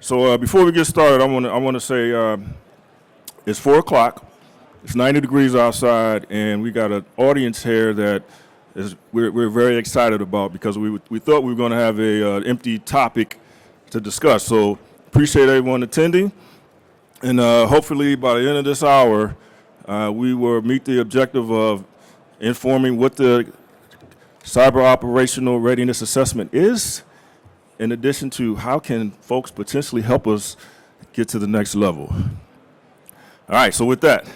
So before we get started, I want to say it's 4 o'clock. It's 90 degrees outside, and we got an audience here that we're very excited about because we thought we were going to have an empty topic to discuss. So appreciate everyone attending, and hopefully by the end of this hour, we will meet the objective of informing what the Cyber Operational Readiness Assessment is, in addition to how can folks potentially help us get to the next level. All right, so with that,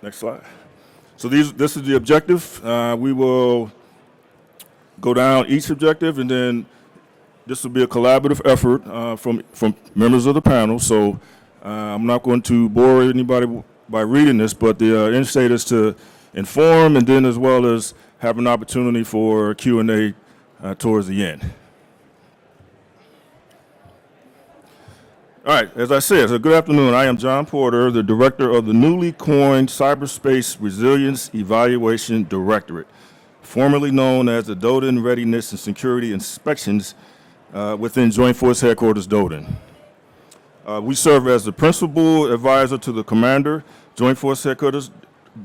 next slide. So this is the objective. We will go down each objective, and then this will be a collaborative effort from members of the panel. So I'm not going to bore anybody by reading this, but the end state is to inform, and then as well as have an opportunity for Q&A towards the end. All right, as I said, so good afternoon. I am John Porter, the director of the newly coined Cyberspace Resilience Evaluation Directorate, formerly known as the DODIN Readiness and Security Inspections within Joint Force Headquarters DODIN. We serve as the principal advisor to the commander, Joint Force Headquarters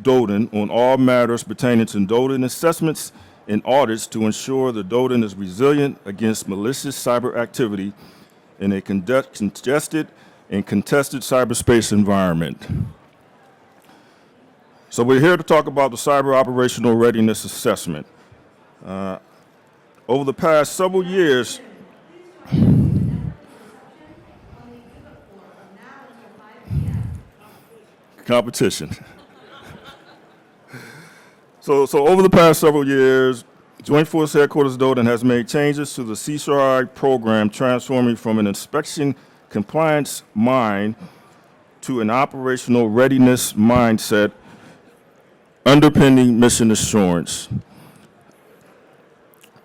DODIN, on all matters pertaining to DODIN assessments and audits to ensure the DODIN is resilient against malicious cyber activity in a congested and contested cyberspace environment. So we're here to talk about the Cyber Operational Readiness Assessment. Over the past several years, competition. So over the past several years, Joint Force Headquarters DODIN has made changes to the CCRI program, transforming from an inspection compliance mind to an operational readiness mindset underpinning mission assurance.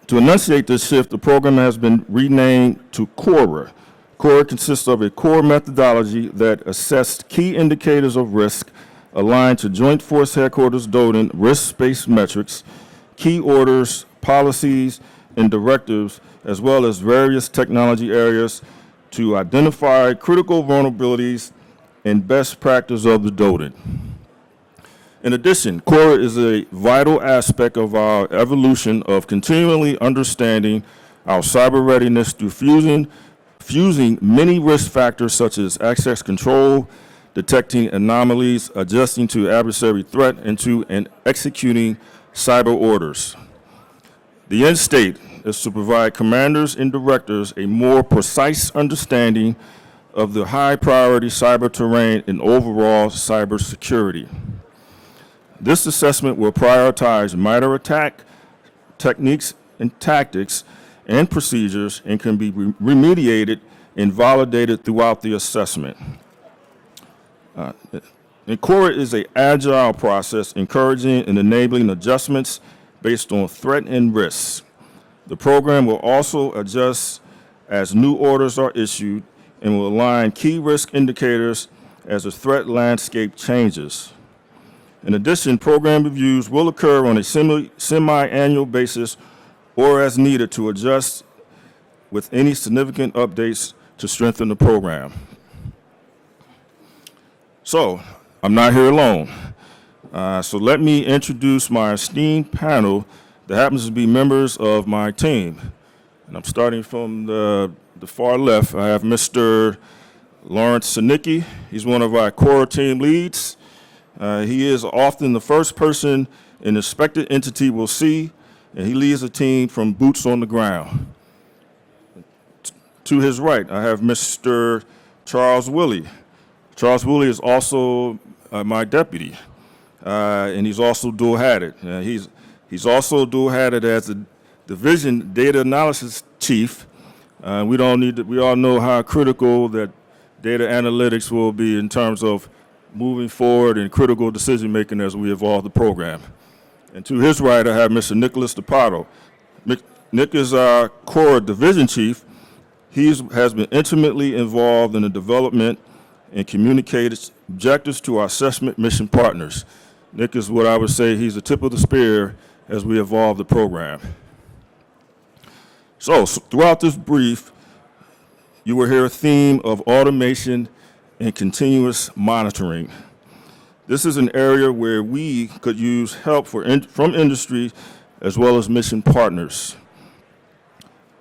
To enunciate this shift, the program has been renamed to CORA. CORA consists of a core methodology that assessed key indicators of risk aligned to Joint Force Headquarters DODIN risk-based metrics, key orders, policies, and directives, as well as various technology areas to identify critical vulnerabilities and best practice of the DODIN. In addition, CORA is a vital aspect of our evolution of continually understanding our cyber readiness through fusing many risk factors such as access control, detecting anomalies, adjusting to adversary threat, and executing cyber orders. The end state is to provide commanders and directors a more precise understanding of the high priority cyber terrain and overall cybersecurity. This assessment will prioritize minor attack techniques and tactics and procedures and can be remediated and validated throughout the assessment. And CORA is an agile process encouraging and enabling adjustments based on threat and risks. The program will also adjust as new orders are issued and will align key risk indicators as the threat landscape changes. In addition, program reviews will occur on a semi-annual basis or as needed to adjust with any significant updates to strengthen the program. So, I'm not here alone. So let me introduce my esteemed panel that happens to be members of my team. And I'm starting from the far left. I have Mr. Lawrence Sinicki. He's one of our CORA team leads. He is often the first person an inspected entity will see, and he leads a team from boots on the ground. To his right, I have Mr. Charles Willie. Charles Willie is also my deputy, and he's also dual-hatted. He's also dual-hatted as the Division Data Analysis Chief. We all know how critical that data analytics will be in terms of moving forward and critical decision-making as we evolve the program. And to his right, I have Mr. Nicholas DePato. Nick is our CORA Division Chief. He has been intimately involved in the development and communicated objectives to our assessment mission partners. Nick is what I would say he's the tip of the spear as we evolve the program. So throughout this brief, You will hear a theme of automation and continuous monitoring. This is an area where we could use help from industry as well as mission partners.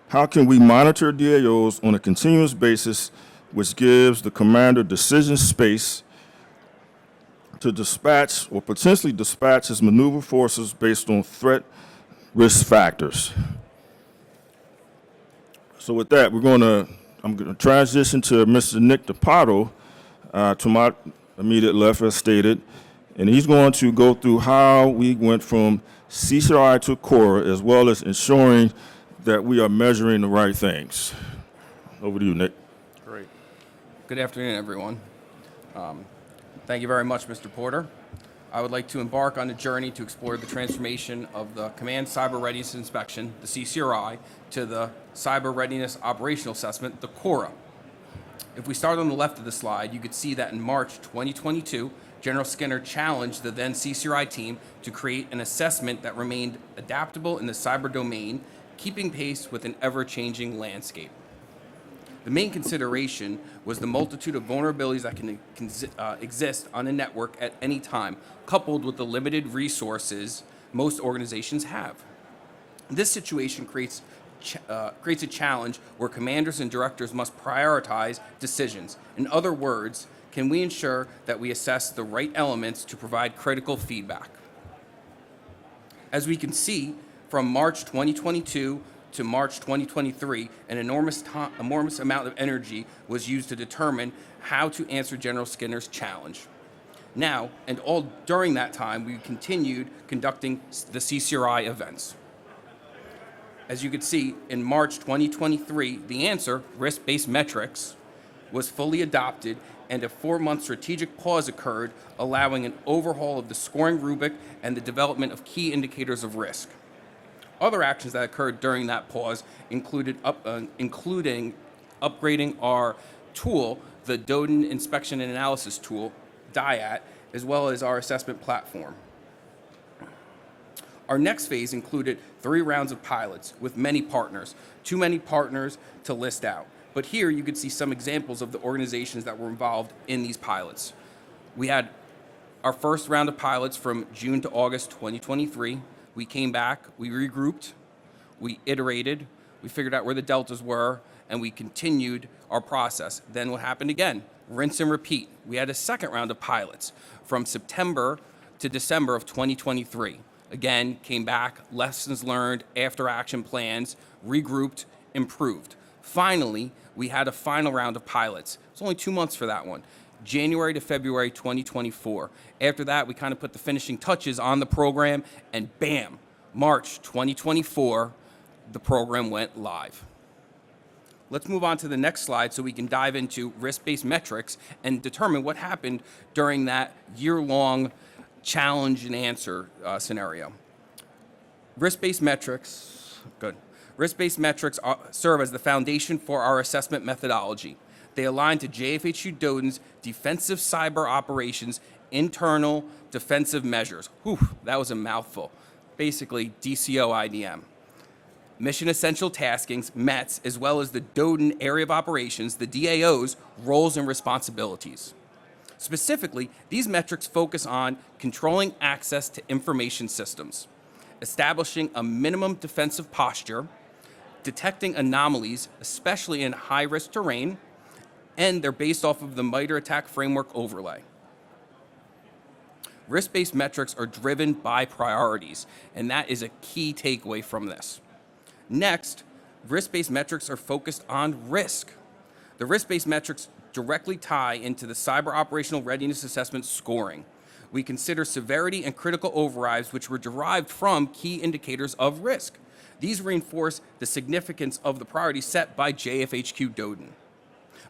How can we monitor DAOs on a continuous basis, which gives the commander decision space to dispatch or potentially dispatch his maneuver forces based on threat risk factors? So with that, I'm going to transition to Mr. Nick DePato, to my immediate left, as stated, and he's going to go through how we went from CCRI to CORA, as well as ensuring that we are measuring the right things. Over to you, Nick. Great. Good afternoon, everyone. Thank you very much, Mr. Porter. I would like to embark on a journey to explore the transformation of the Command Cyber Readiness Inspection, the CCRI, to the Cyber Readiness Operational Assessment, the CORA. If we start on the left of the slide, you could see that in March 2022, General Skinner challenged the then CCRI team to create an assessment that remained adaptable in the cyber domain, keeping pace with an ever-changing landscape. The main consideration was the multitude of vulnerabilities that can exist on a network at any time, coupled with the limited resources most organizations have. This situation creates a challenge where commanders and directors must prioritize decisions. In other words, can we ensure that we assess the right elements to provide critical feedback? As we can see, from March 2022 to March 2023, an enormous amount of energy was used to determine how to answer General Skinner's challenge. Now, and all during that time, we continued conducting the CCRI events. As you can see, in March 2023, the answer, risk-based metrics, was fully adopted, and a 4-month strategic pause occurred, allowing an overhaul of the scoring rubric and the development of key indicators of risk. Other actions that occurred during that pause including upgrading our tool, the DODIN Inspection and Analysis Tool, DIAT, as well as our assessment platform. Our next phase included 3 rounds of pilots with many partners, too many partners to list out. But here you could see some examples of the organizations that were involved in these pilots. We had our first round of pilots from June to August 2023. We came back, we regrouped, we iterated, we figured out where the deltas were, and we continued our process. Then what happened again? Rinse and repeat. We had a second round of pilots from September to December of 2023. Again, came back, lessons learned, after action plans, regrouped, improved. Finally, we had a final round of pilots. It was only 2 months for that one, January to February 2024. After that, we kind of put the finishing touches on the program, and bam, March 2024, the program went live. Let's move on to the next slide so we can dive into risk-based metrics and determine what happened during that year-long challenge and answer scenario. Risk-based metrics, good. Risk-based metrics serve as the foundation for our assessment methodology. They align to JFHQ-DODIN's Defensive Cyber Operations Internal Defensive Measures. Whew, that was a mouthful. Basically, DCO-IDM. Mission Essential Taskings, METs, as well as the DODIN Area of Operations, the DAO's, roles and responsibilities. Specifically, these metrics focus on controlling access to information systems, establishing a minimum defensive posture, detecting anomalies, especially in high-risk terrain, and they're based off of the MITRE ATT&CK framework overlay. Risk-based metrics are driven by priorities, and that is a key takeaway from this. Next, risk-based metrics are focused on risk. The risk-based metrics directly tie into the Cyber Operational Readiness Assessment scoring. We consider severity and critical overrides, which were derived from key indicators of risk. These reinforce the significance of the priorities set by JFHQ-DODIN.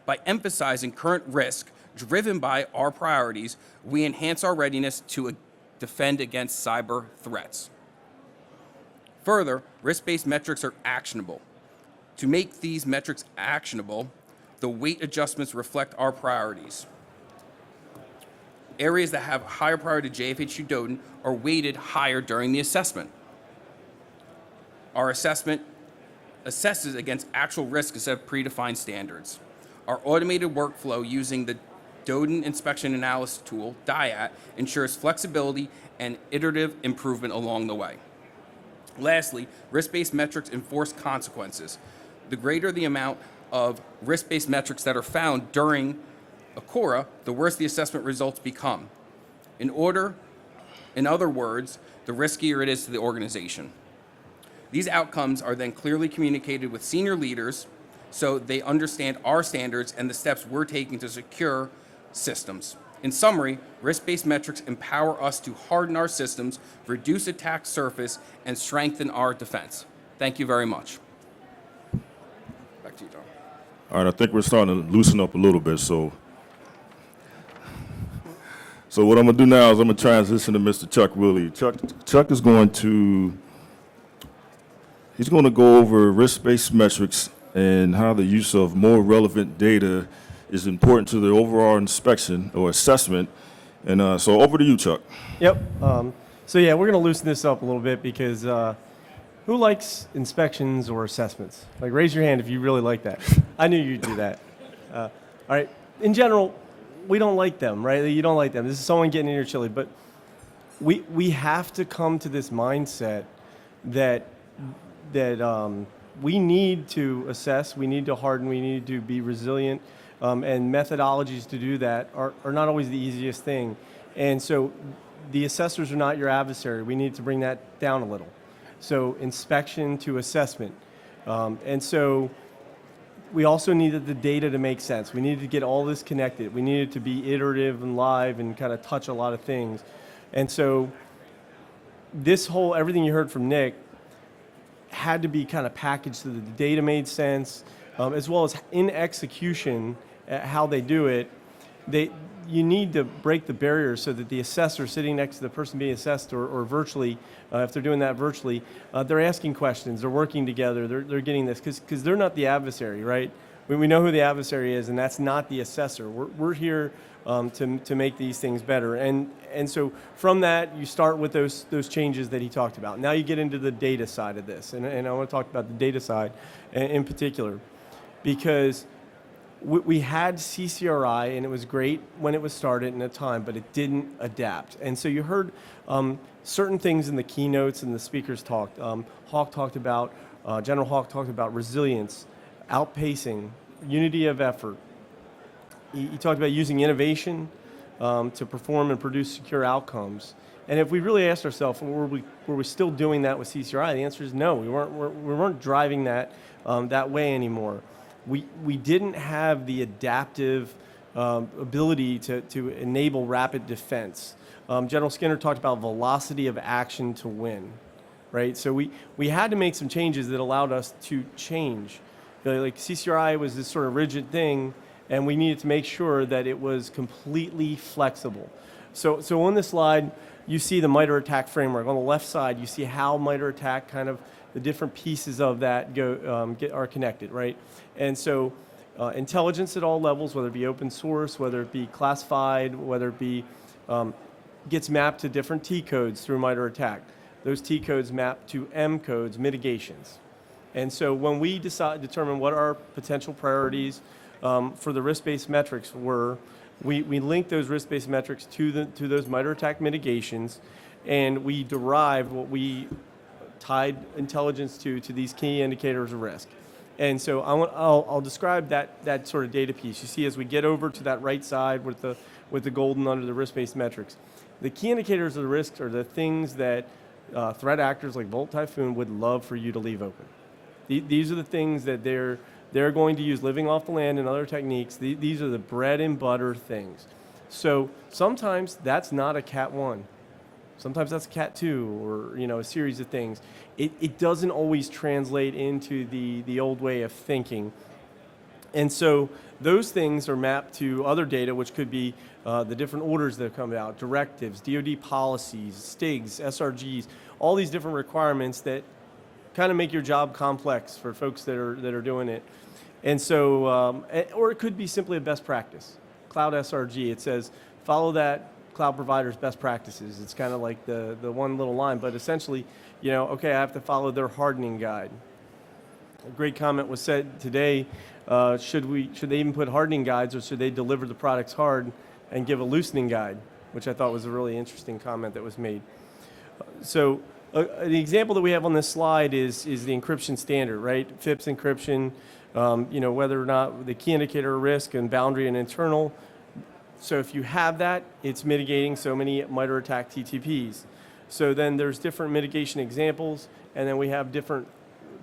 By emphasizing current risk driven by our priorities, we enhance our readiness to defend against cyber threats. Further, risk-based metrics are actionable. To make these metrics actionable, the weight adjustments reflect our priorities. Areas that have higher priority to JFHQ-DODIN are weighted higher during the assessment. Our assessment assesses against actual risk instead of predefined standards. Our automated workflow using the DODIN inspection analysis tool, DIAT, ensures flexibility and iterative improvement along the way. Lastly, risk-based metrics enforce consequences. The greater the amount of risk-based metrics that are found during a CORA, the worse the assessment results become. In other words, the riskier it is to the organization. These outcomes are then clearly communicated with senior leaders so they understand our standards and the steps we're taking to secure systems. In summary, risk-based metrics empower us to harden our systems, reduce attack surface, and strengthen our defense. Thank you very much. Back to you, John. All right, I think we're starting to loosen up a little bit, so what I'm going to do now is I'm going to transition to Mr. Chuck Willie. Chuck is going to go over risk-based metrics and how the use of more relevant data is important to the overall inspection or assessment. And so over to you, Chuck. Yep. So yeah, we're going to loosen this up a little bit because who likes inspections or assessments? Like, raise your hand if you really like that. I knew you'd do that. All right. In general, we don't like them, right? You don't like them. This is someone getting in your chili. But we have to come to this mindset that we need to assess, we need to harden, we need to be resilient, and methodologies to do that are not always the easiest thing. And so the assessors are not your adversary. We need to bring that down a little. So inspection to assessment. And so we also needed the data to make sense. We needed to get all this connected. We needed to be iterative and live and kind of touch a lot of things. And so everything you heard from Nick had to be kind of packaged so that the data made sense, as well as in execution, how they do it. You need to break the barriers so that the assessor sitting next to the person being assessed or virtually, if they're doing that virtually, they're asking questions, they're working together, they're getting this, because they're not the adversary, right? We know who the adversary is, and that's not the assessor. We're here to make these things better. And so from that, you start with those changes that he talked about. Now you get into the data side of this, and I want to talk about the data side in particular, because we had CCRI, and it was great when it was started in a time, but it didn't adapt. And so you heard certain things in the keynotes and the speakers talked. Hawk talked about, General Hawk talked about resilience, outpacing, unity of effort. He talked about using innovation to perform and produce secure outcomes. And if we really asked ourselves, were we still doing that with CCRI? The answer is no. We weren't driving that that way anymore. We didn't have the adaptive ability to enable rapid defense. General Skinner talked about velocity of action to win, right? So we had to make some changes that allowed us to change. Like CCRI was this sort of rigid thing, and we needed to make sure that it was completely flexible. So on this slide, you see the MITRE ATT&CK framework. On the left side, you see how MITRE ATT&CK kind of the different pieces of that are connected, right? And so intelligence at all levels, whether it be open source, whether it be classified, whether it be, gets mapped to different T codes through MITRE ATT&CK. Those T codes map to M codes, mitigations. And so when we determine what our potential priorities for the risk-based metrics were, we linked those risk-based metrics to those MITRE ATT&CK mitigations, and we derived what we tied intelligence to these key indicators of risk. And so I'll describe that sort of data piece. You see, as we get over to that right side with the golden under the risk-based metrics, the key indicators of the risk are the things that threat actors like Volt Typhoon would love for you to leave open. These are the things that they're going to use, living off the land and other techniques. These are the bread and butter things. So sometimes that's not a Cat 1. Sometimes that's a Cat 2 or a series of things. It doesn't always translate into the old way of thinking. And so those things are mapped to other data, which could be the different orders that come out, directives, DoD policies, STIGs, SRGs, all these different requirements that kind of make your job complex for folks that are doing it. And so, or it could be simply a best practice. Cloud SRG, it says, follow that cloud provider's best practices. It's kind of like the one little line, but essentially, okay, I have to follow their hardening guide. A great comment was said today, should they even put hardening guides, or should they deliver the products hard and give a loosening guide, which I thought was a really interesting comment that was made. So the example that we have on this slide is the encryption standard, right? FIPS encryption, whether or not the key indicator of risk and boundary and internal. So if you have that, it's mitigating so many MITRE ATT&CK TTPs. So then there's different mitigation examples, and then we have different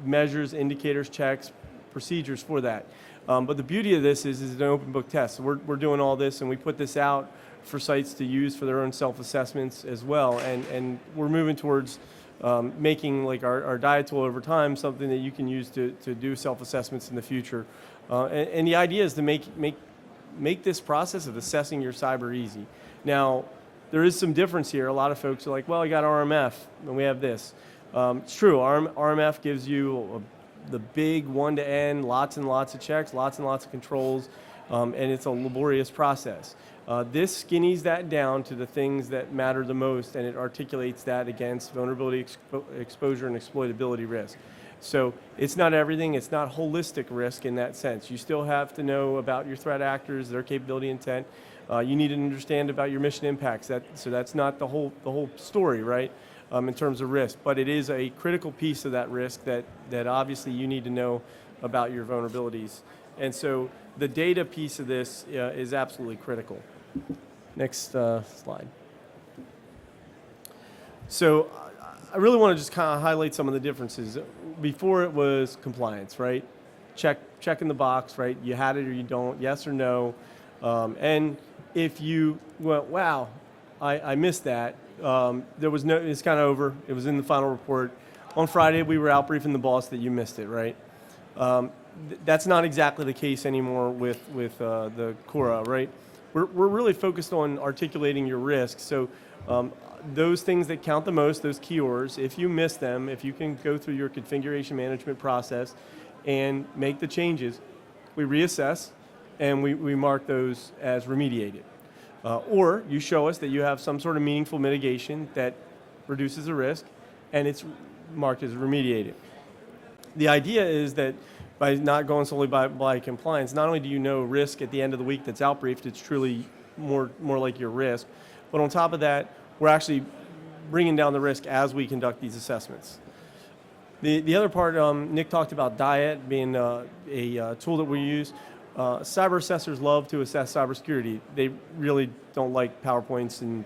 measures, indicators, checks, procedures for that. But the beauty of this is an open book test. So we're doing all this, and we put this out for sites to use for their own self-assessments as well. And we're moving towards making like our diet tool over time something that you can use to do self-assessments in the future. And the idea is to make this process of assessing your cyber easy. Now, there is some difference here. A lot of folks are like, well, I got RMF, and we have this. It's true, RMF gives you the big one-to-end, lots and lots of checks, lots and lots of controls, and it's a laborious process. This skinnies that down to the things that matter the most, and it articulates that against vulnerability, exposure, and exploitability risk. So it's not everything, it's not holistic risk in that sense. You still have to know about your threat actors, their capability intent. You need to understand about your mission impacts. So that's not the whole story, right? In terms of risk, but it is a critical piece of that risk that obviously you need to know about your vulnerabilities. And so the data piece of this is absolutely critical. Next slide. So I really want to just kind of highlight some of the differences. Before it was compliance, right? Check in the box, right? You had it or you don't, yes or no. And if you went, wow, I missed that, there was no, it's kind of over. It was in the final report. On Friday, we were out briefing the boss that you missed it, right? That's not exactly the case anymore with the CORA, right? We're really focused on articulating your risks. So those things that count the most, those keywords, if you miss them, if you can go through your configuration management process and make the changes, we reassess and we mark those as remediated. Or you show us that you have some sort of meaningful mitigation that reduces the risk, and it's marked as remediated. The idea is that by not going solely by compliance, not only do you know risk at the end of the week that's outbriefed, it's truly more like your risk, but on top of that, we're actually bringing down the risk as we conduct these assessments. The other part, Nick talked about DIET being a tool that we use. Cyber assessors love to assess cybersecurity. They really don't like PowerPoints and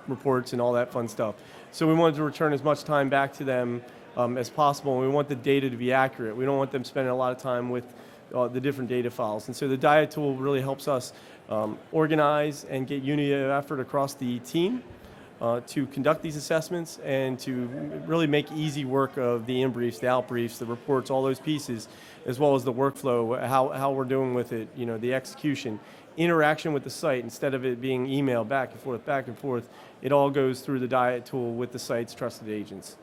reports and all that fun stuff. So we wanted to return as much time back to them as possible, and we want the data to be accurate. We don't want them spending a lot of time with the different data files. And so the DIET tool really helps us organize and get unity of effort across the team to conduct these assessments and to really make easy work of the in-briefs, the out-briefs, the reports, all those pieces, as well as the workflow, how we're doing with it, the execution, interaction with the site. Instead of it being email back and forth, it all goes through the DIET tool with the site's trusted agents.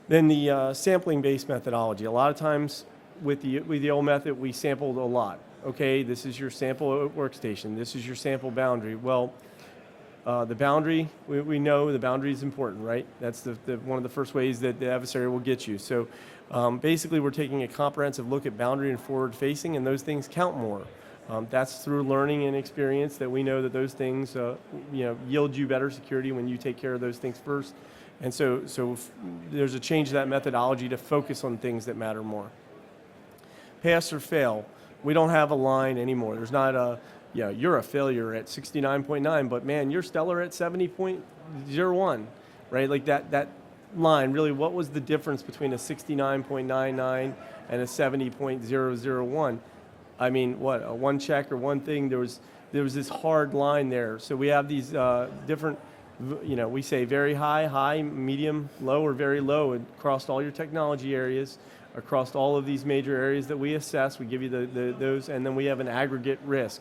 Then the sampling-based methodology. A lot of times with the old method, we sampled a lot. Okay, this is your sample workstation. This is your sample boundary. Well, the boundary, we know the boundary is important, right? That's one of the first ways that the adversary will get you. So basically, we're taking a comprehensive look at boundary and forward-facing, and those things count more. That's through learning and experience that we know that those things yield you better security when you take care of those things first. And so there's a change to that methodology to focus on things that matter more. Pass or fail. We don't have a line anymore. There's not a, you're a failure at 69.9, but man, you're stellar at 70.01, right? Like that line, really, what was the difference between a 69.99 and a 70.001? I mean, what, a one check or one thing, there was this hard line there. So we have these different, we say very high, medium, low, or very low across all your technology areas, across all of these major areas that we assess. We give you those, and then we have an aggregate risk.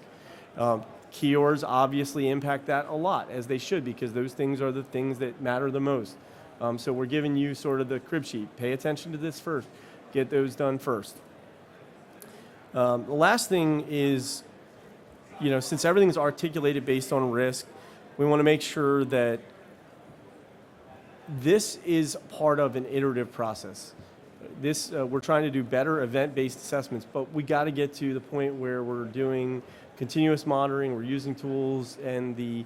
Keywords obviously impact that a lot, as they should, because those things are the things that matter the most. So we're giving you sort of the crib sheet. Pay attention to this first. Get those done first. The last thing is, since everything's articulated based on risk, we want to make sure that this is part of an iterative process. we're trying to do better event-based assessments, but we got to get to the point where we're doing continuous monitoring, we're using tools, and the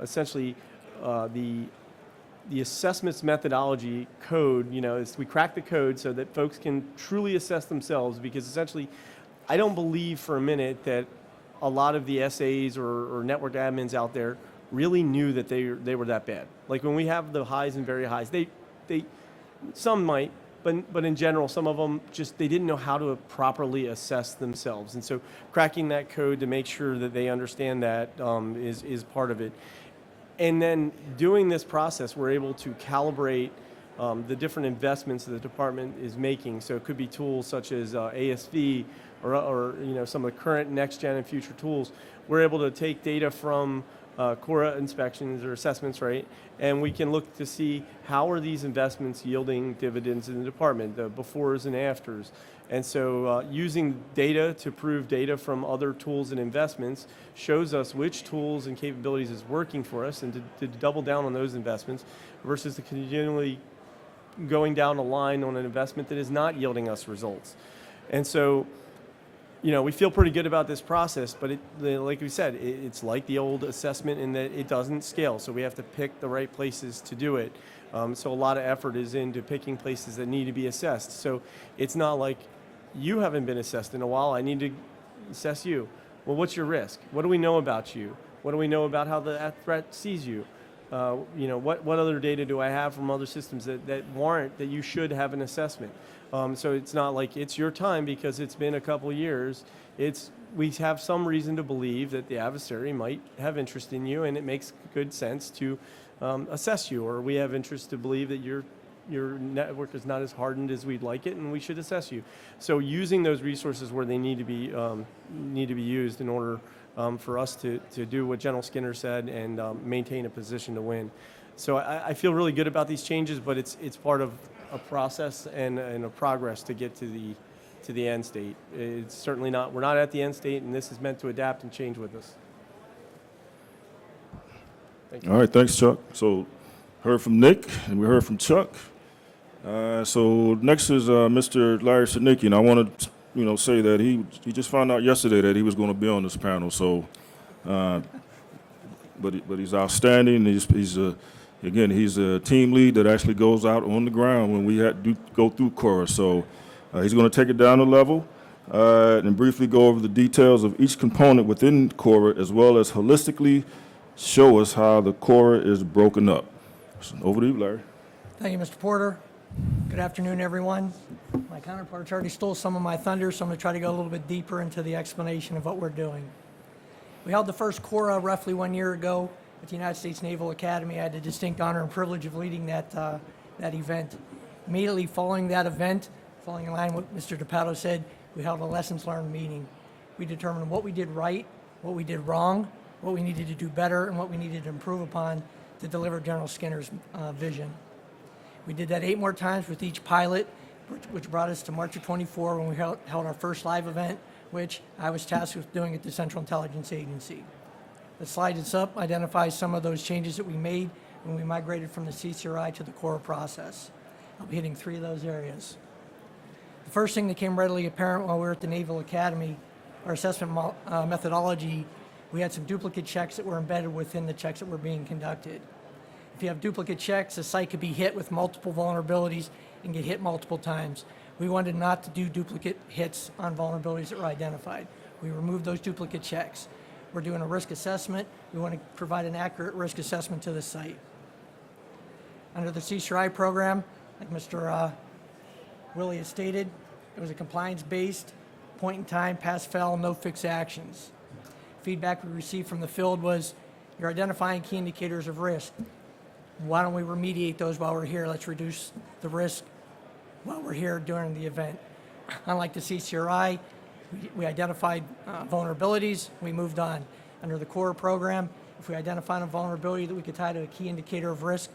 essentially the assessments methodology code, is we crack the code so that folks can truly assess themselves, because essentially I don't believe for a minute that a lot of the SAs or network admins out there really knew that they were that bad. Like when we have the highs and very highs, some might, but in general, some of them they didn't know how to properly assess themselves. And so cracking that code to make sure that they understand that is part of it. And then doing this process, we're able to calibrate the different investments that the department is making. So it could be tools such as ASV or some of the current next gen and future tools. We're able to take data from CORA inspections or assessments, right? And we can look to see how are these investments yielding dividends in the department, the befores and afters. And so using data to prove data from other tools and investments shows us which tools and capabilities is working for us, and to double down on those investments versus to continually going down a line on an investment that is not yielding us results. And so we feel pretty good about this process, but like we said, it's like the old assessment in that it doesn't scale. So we have to pick the right places to do it. So a lot of effort is into picking places that need to be assessed. So it's not like you haven't been assessed in a while, I need to assess you. Well, what's your risk? What do we know about you? What do we know about how the threat sees you? What other data do I have from other systems that warrant that you should have an assessment? So it's not like it's your time because it's been a couple years. We have some reason to believe that the adversary might have interest in you, and it makes good sense to assess you, or we have interest to believe that your network is not as hardened as we'd like it, and we should assess you. So using those resources where they need to be used in order for us to do what General Skinner said and maintain a position to win. So I feel really good about these changes, but it's part of a process and a progress to get to the end state. It's certainly not. We're not at the end state, and this is meant to adapt and change with us. Thank you. All right, thanks, Chuck. So heard from Nick, and we heard from Chuck. So next is Mr. Larry Sidnicki, and I want to say that he just found out yesterday that he was going to be on this panel. So, but he's outstanding. He's a team lead that actually goes out on the ground when we go through CORA. So he's going to take it down a level and briefly go over the details of each component within CORA, as well as holistically show us how the CORA is broken up. So over to you, Larry. Thank you, Mr. Porter. Good afternoon, everyone. My counterparts already stole some of my thunder, so I'm going to try to go a little bit deeper into the explanation of what we're doing. We held the first CORA roughly 1 year ago at the United States Naval Academy. I had the distinct honor and privilege of leading that event. Immediately following that event, following in line with what Mr. DePato said, we held a lessons learned meeting. We determined what we did right, what we did wrong, what we needed to do better, and what we needed to improve upon to deliver General Skinner's vision. We did that 8 more times with each pilot, which brought us to March of 24 when we held our first live event, which I was tasked with doing at the Central Intelligence Agency. The slide that's up identifies some of those changes that we made when we migrated from the CCRI to the CORA process. I'll be hitting 3 of those areas. The first thing that came readily apparent while we were at the Naval Academy, our assessment methodology, we had some duplicate checks that were embedded within the checks that were being conducted. If you have duplicate checks, the site could be hit with multiple vulnerabilities and get hit multiple times. We wanted not to do duplicate hits on vulnerabilities that were identified. We removed those duplicate checks. We're doing a risk assessment. We want to provide an accurate risk assessment to the site. Under the CCRI program, like Mr. Willie has stated, it was a compliance-based, point-in-time, pass-fail, no-fix actions. Feedback we received from the field was, you're identifying key indicators of risk. Why don't we remediate those while we're here? Let's reduce the risk while we're here during the event. Unlike the CCRI, we identified vulnerabilities, we moved on. Under the CORA program, if we identified a vulnerability that we could tie to a key indicator of risk,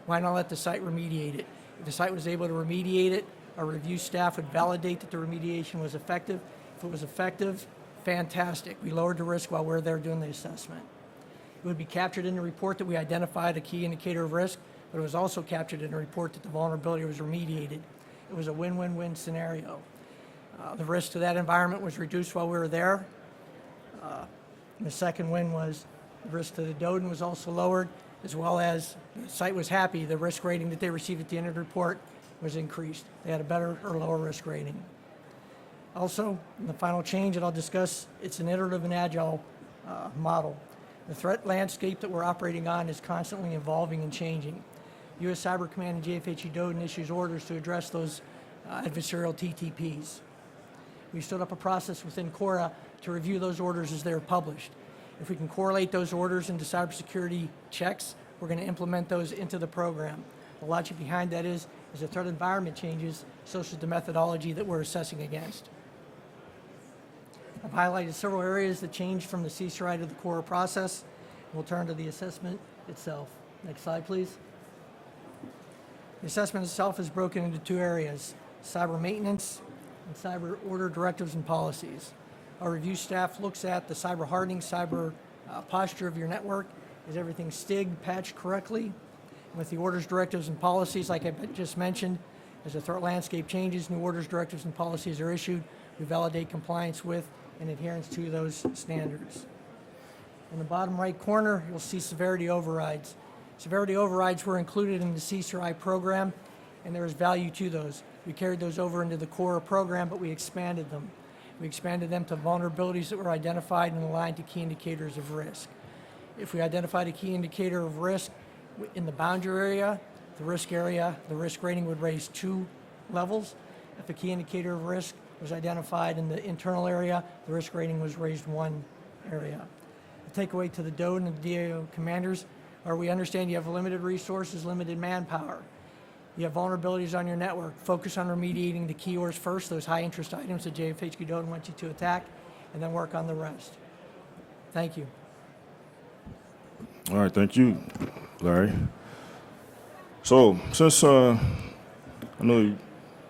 why not let the site remediate it? If the site was able to remediate it, our review staff would validate that the remediation was effective. If it was effective, fantastic. We lowered the risk while we're there doing the assessment. It would be captured in the report that we identified a key indicator of risk, but it was also captured in the report that the vulnerability was remediated. It was a win-win-win scenario. The risk to that environment was reduced while we were there. And the second win was the risk to the DODIN was also lowered, as well as the site was happy. The risk rating that they received at the end of the report was increased. They had a better or lower risk rating. Also, the final change that I'll discuss, it's an iterative and agile model. The threat landscape that we're operating on is constantly evolving and changing. U.S. Cyber Command and JFHQ-DODIN issues orders to address those adversarial TTPs. We stood up a process within CORA to review those orders as they're published. If we can correlate those orders into cybersecurity checks, we're going to implement those into the program. The logic behind that is, as the threat environment changes, so should the methodology that we're assessing against. I've highlighted several areas that changed from the CCRI to the CORA process. We'll turn to the assessment itself. Next slide, please. The assessment itself is broken into two areas: cyber maintenance and cyber order directives and policies. Our review staff looks at the cyber hardening, cyber posture of your network. Is everything STIG patched correctly? With the orders, directives, and policies, like I just mentioned, as the threat landscape changes, new orders, directives, and policies are issued. We validate compliance with and adherence to those standards. In the bottom right corner, you'll see severity overrides. Severity overrides were included in the CCRI program, and there is value to those. We carried those over into the CORA program, but we expanded them. We expanded them to vulnerabilities that were identified and aligned to key indicators of risk. If we identified a key indicator of risk in the boundary area, the risk rating would raise 2 levels. If a key indicator of risk was identified in the internal area, the risk rating was raised 1 area. The takeaway to the DODIN and the DAO commanders are: we understand you have limited resources, limited manpower. You have vulnerabilities on your network. Focus on remediating the keywords first, those high interest items that JFHQ-DODIN wants you to attack, and then work on the rest. Thank you. All right, thank you, Larry. So, since I know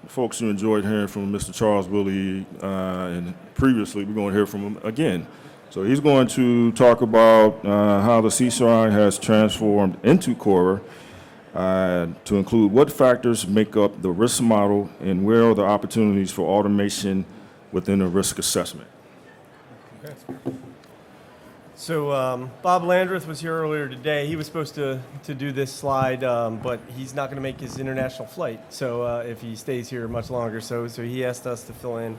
folks you enjoyed hearing from Mr. Charles Willie, and previously we're going to hear from him again. So he's going to talk about how the CCRI has transformed into CORA to include what factors make up the risk model and where are the opportunities for automation within a risk assessment. Okay. So Bob Landreth was here earlier today. He was supposed to do this slide, but he's not going to make his international flight. So if he stays here much longer, so he asked us to fill in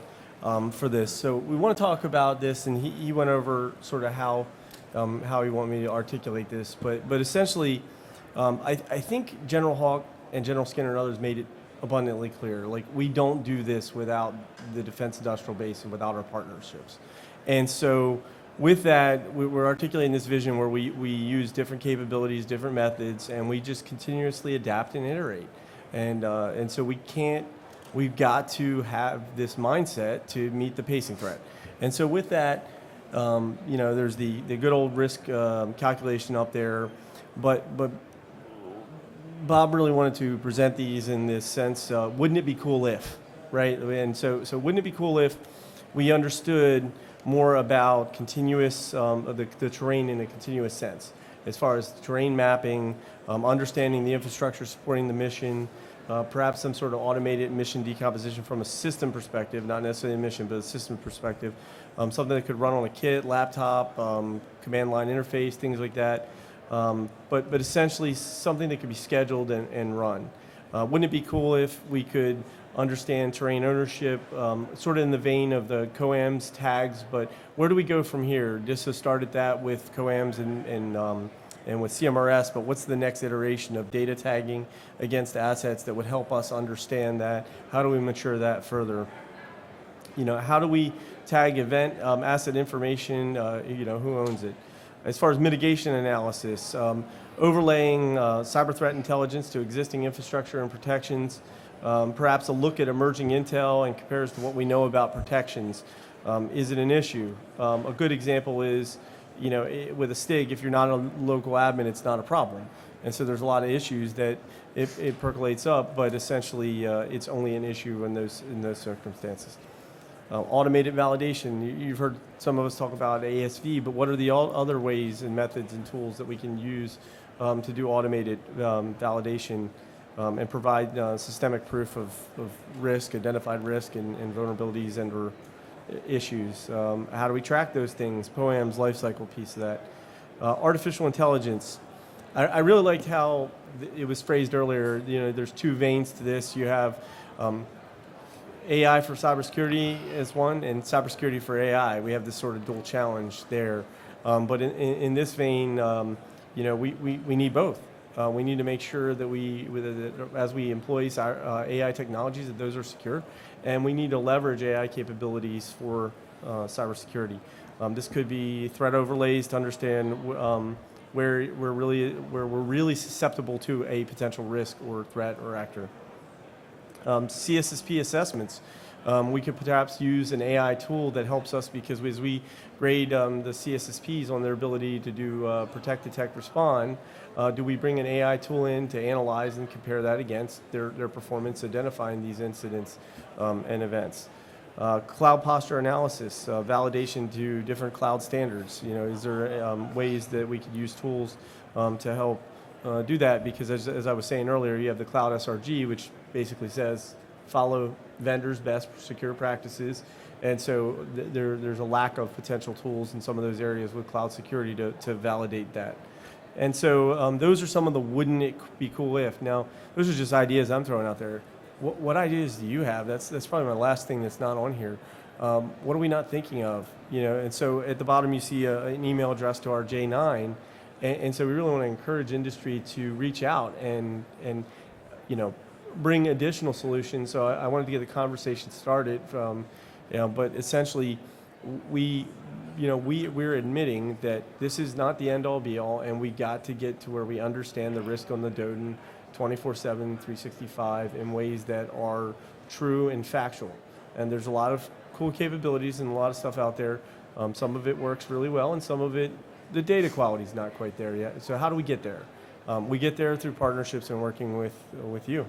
for this. So we want to talk about this, and he went over sort of how he wanted me to articulate this. But essentially, I think General Hawk and General Skinner and others made it abundantly clear. Like, we don't do this without the Defense Industrial Base and without our partnerships. And so with that, we're articulating this vision where we use different capabilities, different methods, and we just continuously adapt and iterate. And so we've got to have this mindset to meet the pacing threat. And so with that, there's the good old risk calculation up there, but Bob really wanted to present these in this sense, wouldn't it be cool if, right? And so wouldn't it be cool if we understood more about continuous, the terrain in a continuous sense, as far as terrain mapping, understanding the infrastructure supporting the mission, perhaps some sort of automated mission decomposition from a system perspective, not necessarily a mission, but a system perspective, something that could run on a kit, laptop, command line interface, things like that. But essentially something that could be scheduled and run. Wouldn't it be cool if we could understand terrain ownership, sort of in the vein of the COAMs tags, but where do we go from here? Just to start at that with COAMs and with CMRS, but what's the next iteration of data tagging against assets that would help us understand that? How do we mature that further? How do we tag event asset information? Who owns it? As far as mitigation analysis, overlaying cyber threat intelligence to existing infrastructure and protections, perhaps a look at emerging intel and compares to what we know about protections. Is it an issue? A good example is, with a STIG, if you're not a local admin, it's not a problem. And so there's a lot of issues that it percolates up, but essentially it's only an issue in those circumstances. Automated validation, you've heard some of us talk about ASV, but what are the other ways and methods and tools that we can use to do automated validation? and provide systemic proof of risk, identified risk, and vulnerabilities and or issues. How do we track those things? POAM's lifecycle piece of that. Artificial intelligence. I really liked how it was phrased earlier. There's two veins to this. You have AI for cybersecurity is one, and cybersecurity for AI. We have this sort of dual challenge there. But in this vein, we need both. We need to make sure that as we employ AI technologies, that those are secure, and we need to leverage AI capabilities for cybersecurity. This could be threat overlays to understand where we're really susceptible to a potential risk or threat or actor. CSSP assessments. We could perhaps use an AI tool that helps us, because as we grade the CSSPs on their ability to do protect, detect, respond, do we bring an AI tool in to analyze and compare that against their performance identifying these incidents and events? Cloud posture analysis, validation to different cloud standards. Is there ways that we could use tools to help do that? Because as I was saying earlier, you have the cloud SRG, which basically says follow vendors' best secure practices. And so there's a lack of potential tools in some of those areas with cloud security to validate that. And so those are some of the wouldn't it be cool if. Now, those are just ideas I'm throwing out there. What ideas do you have? That's probably my last thing that's not on here. What are we not thinking of? And so at the bottom you see an email address to our J9. And so we really want to encourage industry to reach out and bring additional solutions. So I wanted to get the conversation started. But essentially, we're admitting that this is not the end all be all, and we got to get to where we understand the risk on the DODIN 24/7, 365 in ways that are true and factual. And there's a lot of cool capabilities and a lot of stuff out there. Some of it works really well, and some of it, the data quality is not quite there yet. So how do we get there? We get there through partnerships and working with you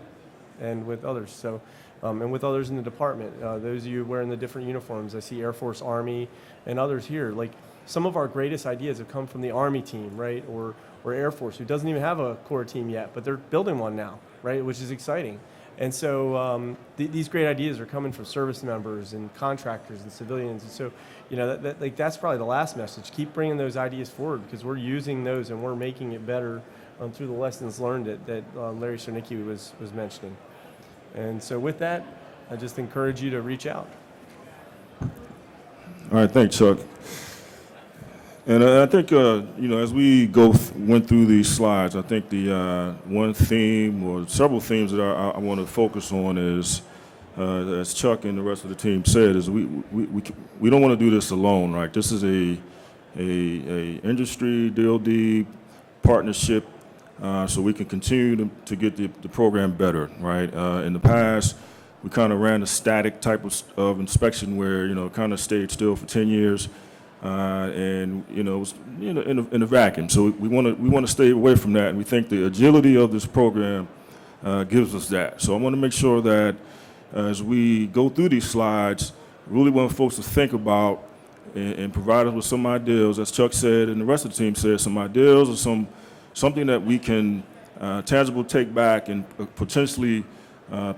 and with others. So, and with others in the department. Those of you wearing the different uniforms, I see Air Force, Army, and others here. Like, some of our greatest ideas have come from the Army team, right? Or Air Force, who doesn't even have a CORA team yet, but they're building one now, right? Which is exciting. And so these great ideas are coming from service members and contractors and civilians. And so, that's probably the last message. Keep bringing those ideas forward, because we're using those and we're making it better through the lessons learned that Larry Cernicki was mentioning. And so with that, I just encourage you to reach out. All right, thanks, Chuck. And I think, as we went through these slides, I think the one theme or several themes that I want to focus on is, as Chuck and the rest of the team said, is we don't want to do this alone, right? This is a industry DoD partnership, so we can continue to get the program better, right? In the past, we kind of ran a static type of inspection where, it kind of stayed still for 10 years. And it was in a vacuum. So we want to stay away from that, and we think the agility of this program gives us that. So I want to make sure that as we go through these slides, really want folks to think about and provide us with some ideas, as Chuck said and the rest of the team said, some ideas or something that we can tangible take back and potentially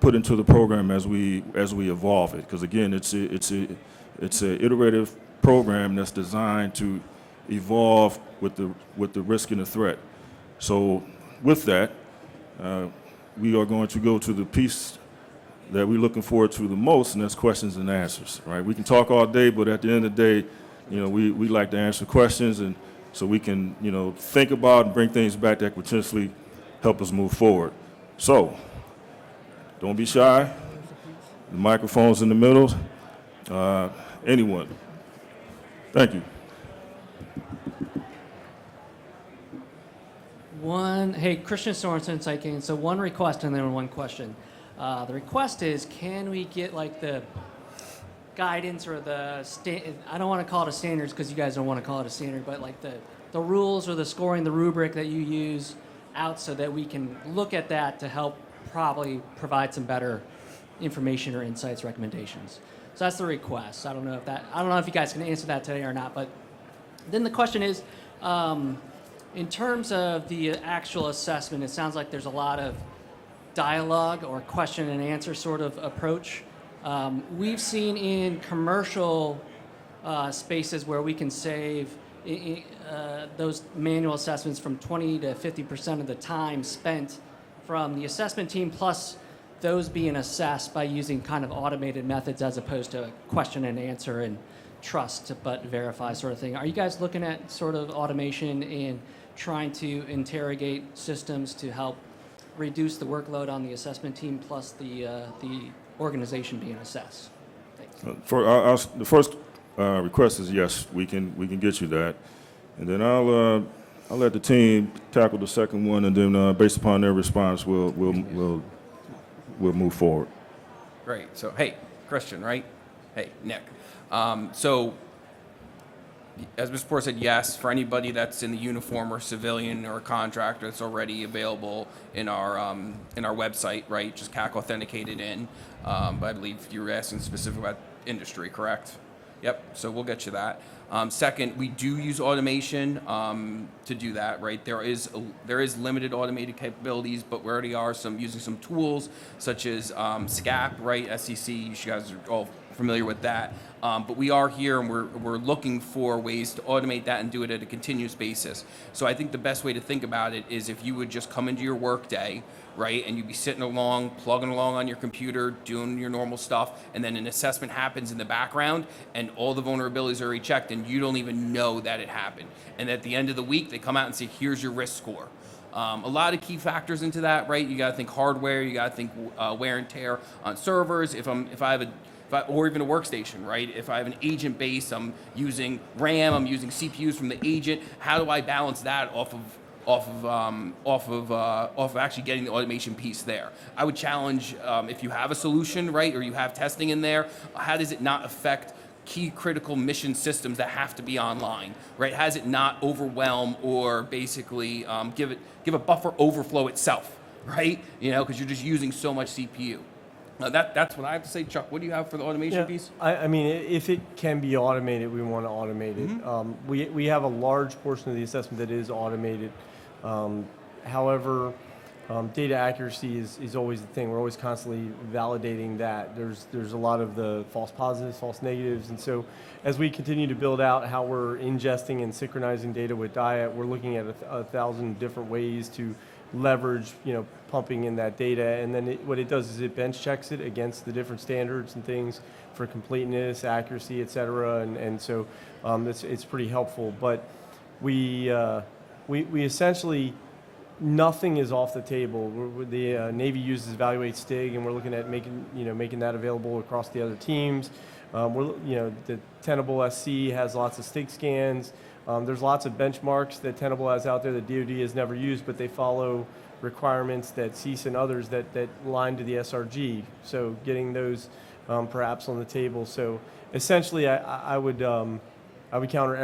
put into the program as we evolve it. Because again, it's a iterative program that's designed to evolve with the risk and the threat. So with that, we are going to go to the piece that we're looking forward to the most, and that's questions and answers, right? We can talk all day, but at the end of the day, we like to answer questions, and so we can, think about and bring things back that could potentially help us move forward. So don't be shy. The microphone's in the middle. Anyone. Thank you. Hey, Christian Sorensen, Psychic. So one request and then one question. The request is, can we get like the guidance or I don't want to call it a standards because you guys don't want to call it a standard, but like the rules or the scoring, the rubric that you use out so that we can look at that to help probably provide some better information or insights, recommendations. So that's the request. I don't know if you guys can answer that today or not. But then the question is, in terms of the actual assessment, it sounds like there's a lot of dialogue or question and answer sort of approach. We've seen in commercial spaces where we can save those manual assessments from 20 to 50% of the time spent from the assessment team, plus those being assessed by using kind of automated methods as opposed to question and answer and trust but verify sort of thing. Are you guys looking at sort of automation and trying to interrogate systems to help reduce the workload on the assessment team plus the organization being assessed? Thanks. The first request is yes, we can get you that, and then I'll let the team tackle the second one, and then based upon their response, we'll move forward. Great. So, hey, Christian, right? Hey, Nick. So, as Mr. Porter said, yes, for anybody that's in the uniform or civilian or contractor, it's already available in our website, right? Just CAC authenticated in. But I believe you were asking specifically about industry, correct? Yep. So we'll get you that. Second, we do use automation to do that, right? There is limited automated capabilities, but we already are using some tools such as SCAP, right? SEC. You guys are all familiar with that. But we are here and we're looking for ways to automate that and do it at a continuous basis. So I think the best way to think about it is if you would just come into your work day, right, and you'd be sitting along, plugging along on your computer, doing your normal stuff, and then an assessment happens in the background and all the vulnerabilities are already checked and you don't even know that it happened. And at the end of the week, they come out and say, here's your risk score. A lot of key factors into that, right? You got to think hardware, you got to think wear and tear on servers. Or even a workstation, right? If I have an agent base, I'm using RAM, I'm using CPUs from the agent. How do I balance that off of actually getting the automation piece there? I would challenge if you have a solution, right, or you have testing in there, how does it not affect key critical mission systems that have to be online, right? How does it not overwhelm or basically give a buffer overflow itself, right? You know, because you're just using so much CPU. That's what I have to say. Chuck, what do you have for the automation piece? I mean, if it can be automated, we want to automate it. We have a large portion of the assessment that is automated. However, data accuracy is always the thing. We're always constantly validating that. There's a lot of the false positives, false negatives, and so as we continue to build out how we're ingesting and synchronizing data with DIAT, we're looking at 1,000 different ways to leverage, pumping in that data, and then what it does is it bench checks it against the different standards and things for completeness, accuracy, et cetera, and so it's pretty helpful. But we essentially, nothing is off the table. The Navy uses Evaluate Stig, and we're looking at making that available across the other teams. The Tenable SC has lots of Stig scans. There's lots of benchmarks that Tenable has out there that DoD has never used, but they follow requirements that CIS and others that line to the SRG. So getting those perhaps on the table. So essentially, I would counter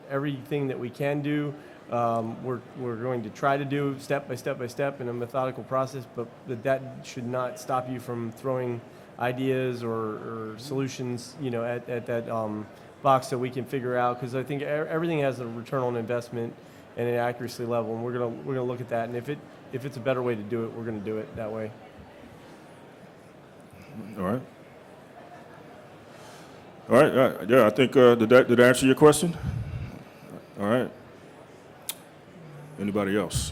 everything that we can do. We're going to try to do step by step in a methodical process, but that should not stop you from throwing ideas or solutions, at that box that we can figure out, because I think everything has a return on investment and an accuracy level, and we're gonna look at that. And if it's a better way to do it, we're gonna do it that way. All right. Yeah, I think did that answer your question? All right. Anybody else?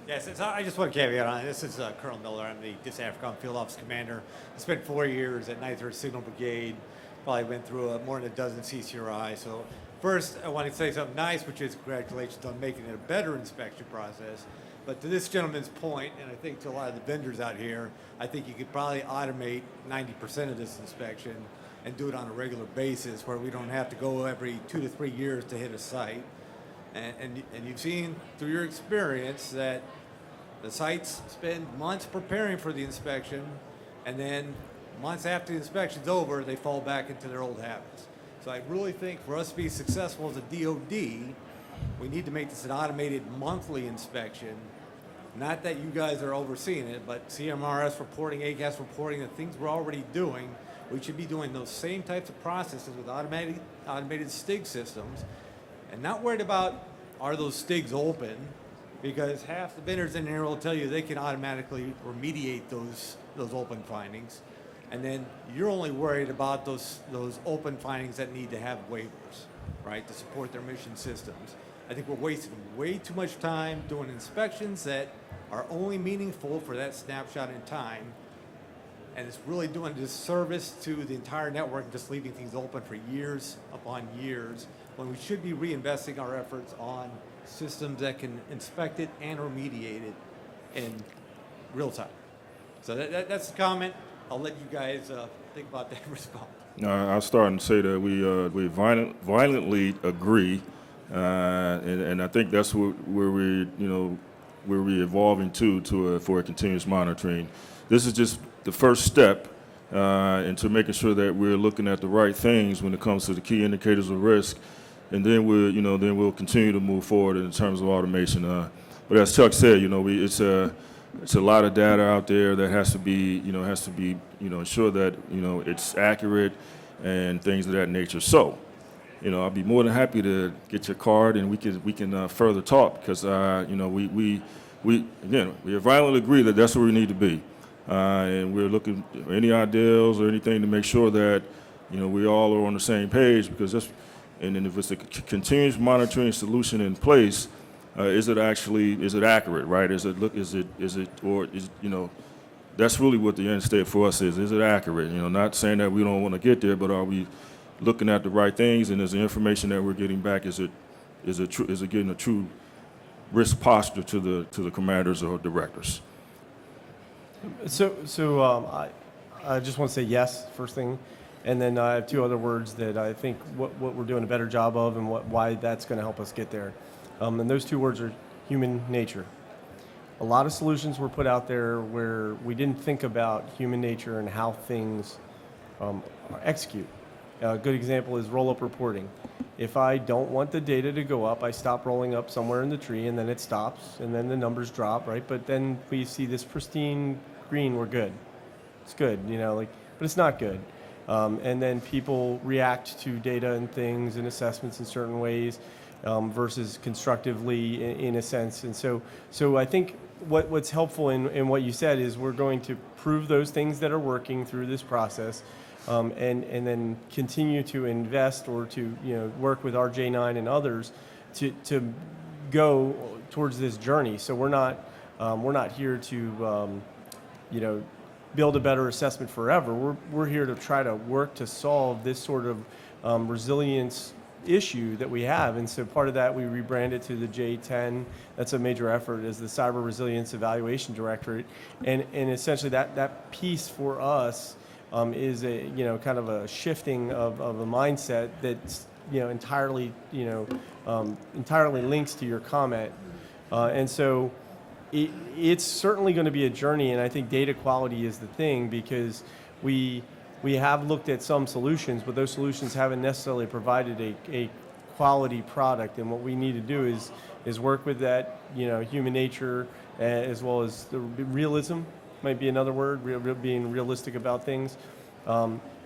Yes, I just want to caveat on it. This is Colonel Miller. I'm the DISAFRICOM Field Office Commander. I spent 4 years at 9th Signal Brigade. Probably went through more than a dozen CCRI. So first, I want to say something nice, which is congratulations on making it a better inspection process. But to this gentleman's point, and I think to a lot of the vendors out here, I think you could probably automate 90% of this inspection and do it on a regular basis where we don't have to go every 2 to 3 years to hit a site. And you've seen through your experience that the sites spend months preparing for the inspection, and then months after the inspection's over, they fall back into their old habits. So I really think for us to be successful as a DOD, we need to make this an automated monthly inspection. Not that you guys are overseeing it, but CMRS reporting, ACAS reporting, the things we're already doing, we should be doing those same types of processes with automated STIG systems, and not worried about are those STIGs open? Because half the vendors in here will tell you they can automatically remediate those open findings. And then you're only worried about those open findings that need to have waivers, right, to support their mission systems. I think we're wasting way too much time doing inspections that are only meaningful for that snapshot in time. And it's really doing a disservice to the entire network, just leaving things open for years upon years, when we should be reinvesting our efforts on systems that can inspect it and remediate it in real time. So that's the comment. I'll let you guys think about that and respond. I'll start and say that we violently agree, and I think that's where we're evolving for a continuous monitoring. This is just the first step into making sure that we're looking at the right things when it comes to the key indicators of risk, and then we'll continue to move forward in terms of automation. But as Chuck said, it's a lot of data out there that has to be ensure that it's accurate and things of that nature. So, I'll be more than happy to get your card and we can further talk, because we violently agree that that's where we need to be, and we're looking for any ideas or anything to make sure that we all are on the same page, because and then if it's a continuous monitoring solution in place. Is it accurate, right? That's really what the end state for us is. Is it accurate? Not saying that we don't want to get there, but are we looking at the right things? And is the information that we're getting back, is it getting a true risk posture to the commanders or directors? So I just want to say yes, first thing. And then I have two other words that I think what we're doing a better job of and why that's going to help us get there. And those two words are human nature. A lot of solutions were put out there where we didn't think about human nature and how things execute. A good example is roll-up reporting. If I don't want the data to go up, I stop rolling up somewhere in the tree, and then it stops, and then the numbers drop, right? But then we see this pristine green, we're good. It's good, but it's not good. And then people react to data and things and assessments in certain ways. Versus constructively in a sense. And so I think what's helpful in what you said is we're going to prove those things that are working through this process, and then continue to invest or to work with RJ9 and others to go towards this journey. So we're not here to build a better assessment forever. We're here to try to work to solve this sort of resilience issue that we have. And so part of that, we rebranded to the J10. That's a major effort, as the Cyber Resilience Evaluation Directorate. And essentially that piece for us is a kind of a shifting of a mindset that's entirely links to your comment. And so it's certainly going to be a journey, and I think data quality is the thing, because we have looked at some solutions, but those solutions haven't necessarily provided a quality product. And what we need to do is work with that, human nature, as well as the realism might be another word, being realistic about things.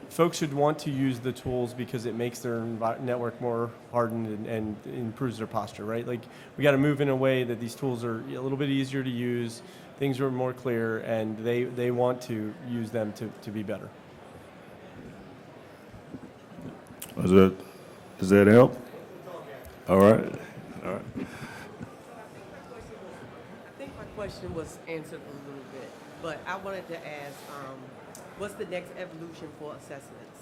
Folks should want to use the tools because it makes their network more hardened and improves their posture, right? Like, we got to move in a way that these tools are a little bit easier to use, things are more clear, and they want to use them to be better. Does that help? All right. I think my question was answered a little bit, but I wanted to ask, what's the next evolution for assessments?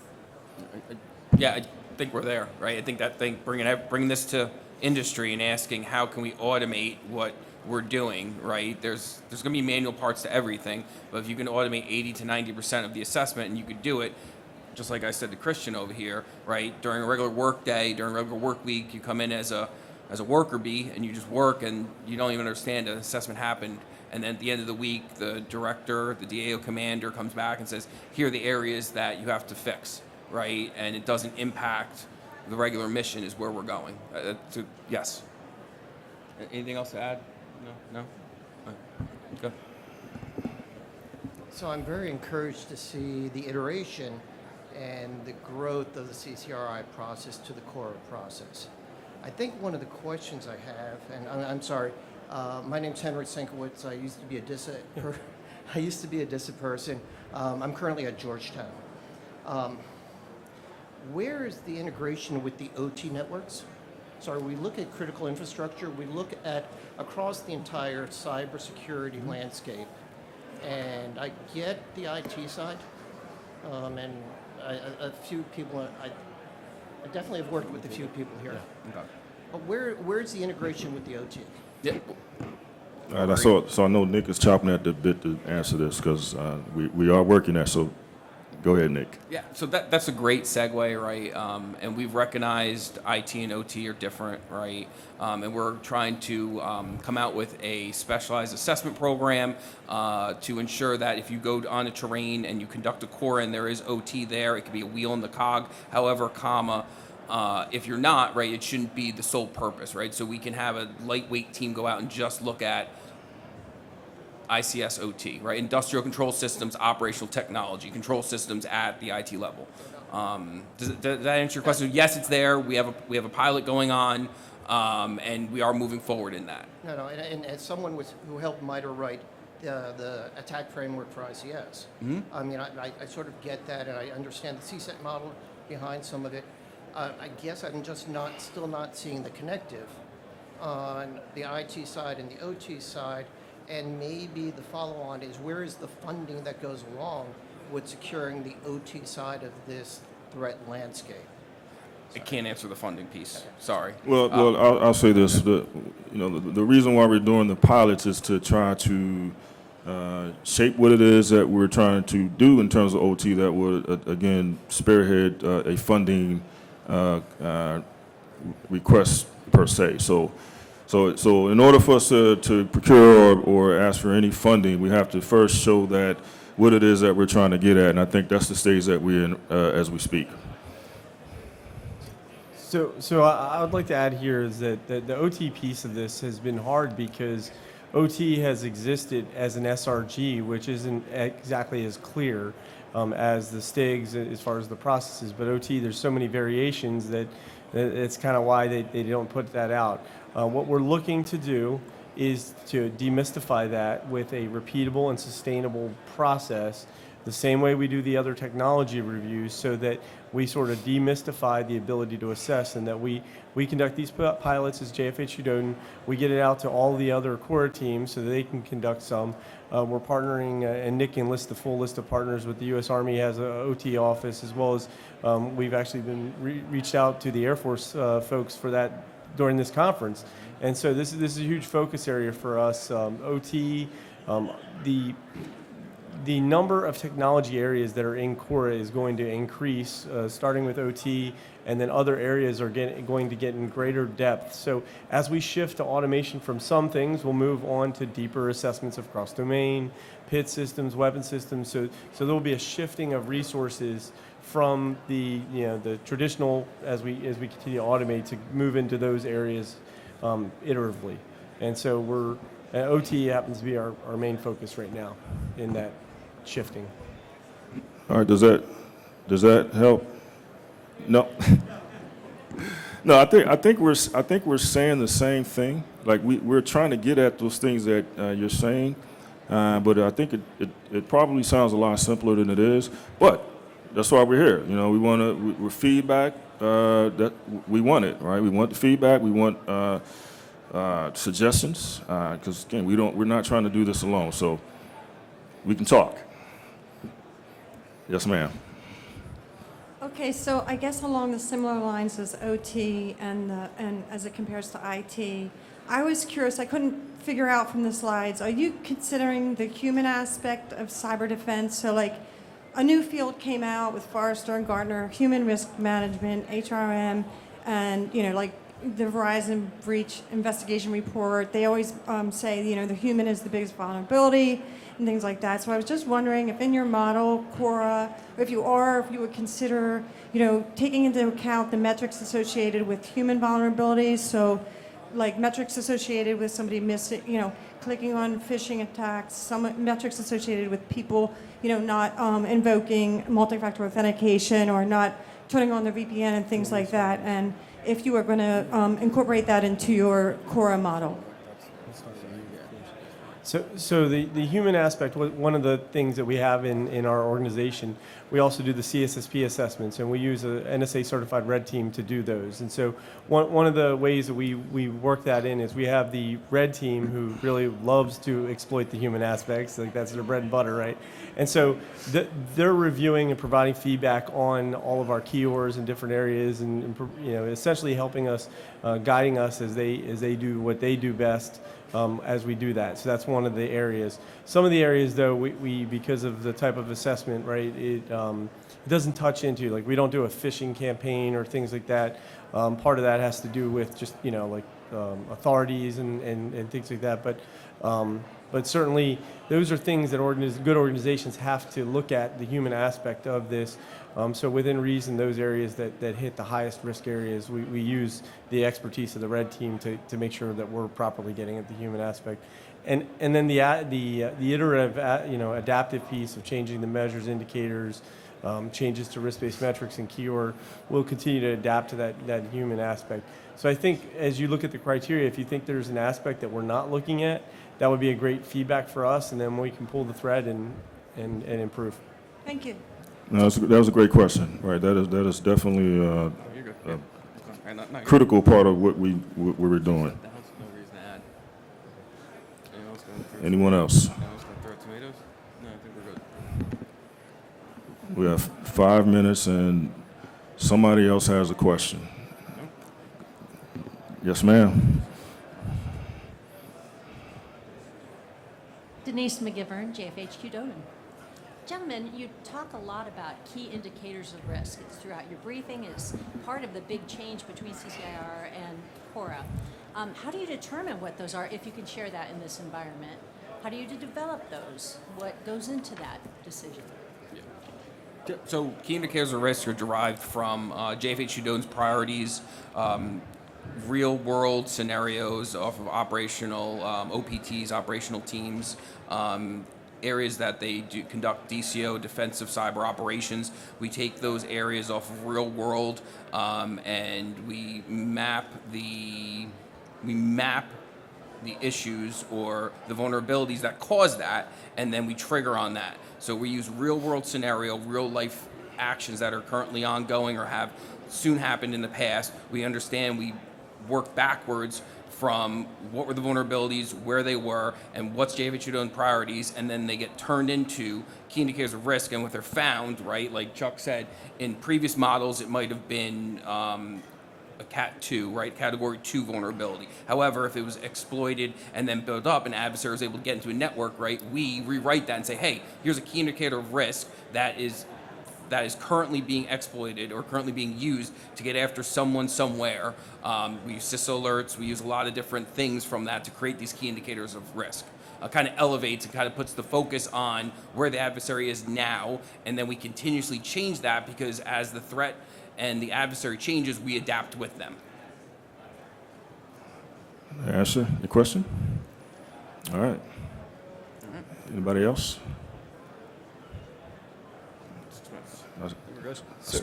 Yeah, I think we're there, right? I think bringing this to industry and asking how can we automate what we're doing, right? There's going to be manual parts to everything, but if you can automate 80 to 90% of the assessment, and you could do it, just like I said to Christian over here, right? During a regular work day, during a regular work week, you come in as a worker bee and you just work and you don't even understand an assessment happened. And then at the end of the week, the director, the DAO commander comes back and says, here are the areas that you have to fix, right? And it doesn't impact the regular mission is where we're going. Yes. Anything else to add? No? Go. So I'm very encouraged to see the iteration and the growth of the CCRI process to the CORA process. I think one of the questions I have, and I'm sorry, my name's Henry Sinkowitz. I used to be a DISA person. I'm currently at Georgetown. Where is the integration with the OT networks? So we look at critical infrastructure, we look at across the entire cybersecurity landscape, and I get the IT side, and a few people, I definitely have worked with a few people here. Okay. But where's the integration with the OT? Yeah. All right, so I know Nick is chopping at the bit to answer this because we are working that. So go ahead, Nick. Yeah, so that's a great segue, right? And we've recognized IT and OT are different, right? And we're trying to come out with a specialized assessment program to ensure that if you go on a terrain and you conduct a CORA and there is OT there, it could be a wheel in the cog, however, if you're not, right, it shouldn't be the sole purpose, right? So we can have a lightweight team go out and just look at ICS OT, right? Industrial control systems, operational technology, control systems at the IT level. Does that answer your question? Yes, it's there. We have a pilot going on, and we are moving forward in that. No, and as someone who helped MITRE write the attack framework for ICS, I mean, I sort of get that, and I understand the CSET model behind some of it. I guess I'm just still not seeing the connective on the IT side and the OT side. And maybe the follow-on is where is the funding that goes along with securing the OT side of this threat landscape? I can't answer the funding piece. Sorry. Well, I'll say this. The reason why we're doing the pilots is to try to shape what it is that we're trying to do in terms of OT that would, again, spearhead a funding request per se. So in order for us to procure or ask for any funding, we have to first show that what it is that we're trying to get at, and I think that's the stage that we're in as we speak. So I would like to add here is that the OT piece of this has been hard because OT has existed as an SRG, which isn't exactly as clear as the STIGs as far as the processes, but OT, there's so many variations that it's kind of why they don't put that out. What we're looking to do is to demystify that with a repeatable and sustainable process, the same way we do the other technology reviews, so that we sort of demystify the ability to assess, and that we conduct these pilots as JFHQ-DODIN. We get it out to all the other CORA teams so that they can conduct some. We're partnering, and Nick can list the full list of partners with the U.S. Army has an OT office, as well as we've actually been reached out to the Air Force folks for that during this conference. And so this is a huge focus area for us. OT, the number of technology areas that are in CORA is going to increase, starting with OT, and then other areas are going to get in greater depth. So as we shift to automation from some things, we'll move on to deeper assessments of cross-domain, PIT systems, weapon systems. So there will be a shifting of resources from the traditional as we continue to automate to move into those areas iteratively. And so OT happens to be our main focus right now in that shifting. All right, does that help? No. No, I think we're saying the same thing. Like we're trying to get at those things that you're saying, but I think it probably sounds a lot simpler than it is. But that's why we're here. We're feedback. That we want it, right? We want the feedback. We want suggestions, because again, we're not trying to do this alone. So we can talk. Yes, ma'am. Okay, so I guess along the similar lines as OT and as it compares to IT, I was curious, I couldn't figure out from the slides, are you considering the human aspect of cyber defense? So like a new field came out with Forrester and Gartner, human risk management, HRM, and like the Verizon breach investigation report, they always say, the human is the biggest vulnerability and things like that. So I was just wondering if in your model, CORA, if you would consider, taking into account the metrics associated with human vulnerabilities. So like metrics associated with somebody missing, clicking on phishing attacks, some metrics associated with people, not invoking multi-factor authentication or not turning on their VPN and things like that. And if you were going to incorporate that into your CORA model? So the human aspect, one of the things that we have in our organization, we also do the CSSP assessments, and we use a NSA certified red team to do those. And so one of the ways that we work that in is we have the red team who really loves to exploit the human aspects, like that's their bread and butter, right? And so they're reviewing and providing feedback on all of our keywords in different areas, and essentially helping us, guiding us as they do what they do best. As we do that. So that's one of the areas. Some of the areas, though, we because of the type of assessment, right, it doesn't touch into, like we don't do a phishing campaign or things like that. Part of that has to do with just, authorities and things like that. But certainly those are things that good organizations have to look at, the human aspect of this. So within reason, those areas that hit the highest risk areas, we use the expertise of the red team to make sure that we're properly getting at the human aspect. And then the iterative, adaptive piece of changing the measures, indicators, changes to risk-based metrics and keyword will continue to adapt to that human aspect. So I think as you look at the criteria, if you think there's an aspect that we're not looking at, that would be a great feedback for us, and then we can pull the thread and improve. Thank you. No, that was a great question. Right, that is definitely a critical part of what we were doing. Anyone else? We have 5 minutes, and somebody else has a question. Yes, ma'am. Denise McGivern, JFHQ-DODIN. Gentlemen, you talk a lot about key indicators of risk. It's throughout your briefing. It's part of the big change between CCRI and CORA. How do you determine what those are, if you can share that in this environment? How do you develop those? What goes into that decision? So key indicators of risk are derived from JFHQ-DODIN's priorities, real-world scenarios off of operational OPTs, operational teams, areas that they do conduct DCO, defensive cyber operations. We take those areas off of real-world and we map the issues or the vulnerabilities that cause that, and then we trigger on that. So we use real-world scenario, real-life actions that are currently ongoing or have soon happened in the past. We understand, we work backwards from what were the vulnerabilities, where they were, and what's JFHQ-DODIN priorities, and then they get turned into key indicators of risk. And what they're found, right, like Chuck said, in previous models it might have been a Cat 2, right, Category 2 vulnerability. However, if it was exploited and then built up, an adversary was able to get into a network, right, we rewrite that and say, hey, here's a key indicator of risk that is currently being exploited or currently being used to get after someone somewhere. We use CISO alerts. We use a lot of different things from that to create these key indicators of risk. Kind of elevates and kind of puts the focus on where the adversary is now, and then we continuously change that because as the threat and the adversary changes, we adapt with them. Answer your question? All right. Anybody else?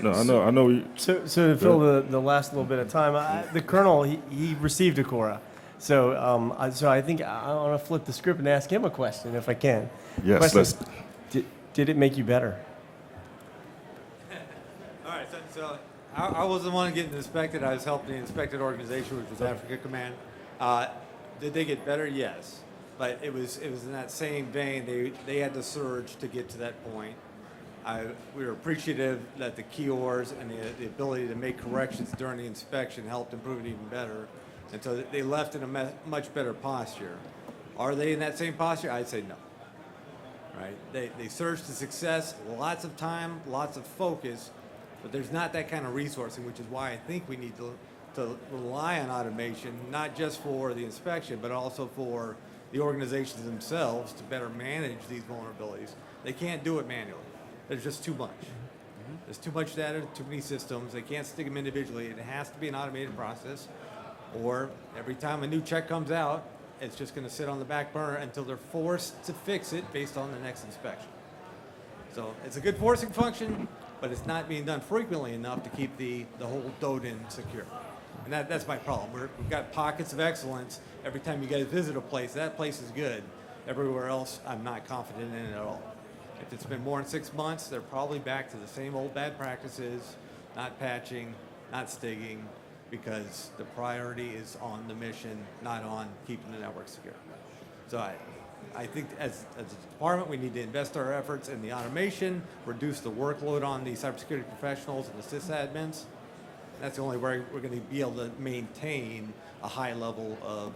No, I know. So to fill the last little bit of time, the colonel he received a CORA, so I think I want to flip the script and ask him a question if I can. Yes, Question, did it make you better? All right, so I wasn't the one getting inspected. I was helping the inspected organization, which was Africa Command. Did they get better? Yes, but it was in that same vein. They had to surge to get to that point. We were appreciative that the keywords and the ability to make corrections during the inspection helped improve it even better. And so they left in a much better posture. Are they in that same posture? I'd say no. Right? They surged to success, lots of time, lots of focus, but there's not that kind of resourcing, which is why I think we need to rely on automation, not just for the inspection, but also for the organizations themselves to better manage these vulnerabilities. They can't do it manually. There's just too much. There's too much data, too many systems. They can't stick them individually. It has to be an automated process, or every time a new check comes out, it's just going to sit on the back burner until they're forced to fix it based on the next inspection. So it's a good forcing function, but it's not being done frequently enough to keep the whole DODIN secure. And that's my problem. We've got pockets of excellence. Every time you guys visit a place, that place is good. Everywhere else, I'm not confident in it at all. If it's been more than 6 months, they're probably back to the same old bad practices, not patching, not stigging, because the priority is on the mission, not on keeping the network secure. So I think as a department, we need to invest our efforts in the automation, reduce the workload on the cybersecurity professionals and the sysadmins. That's the only way we're going to be able to maintain a high level of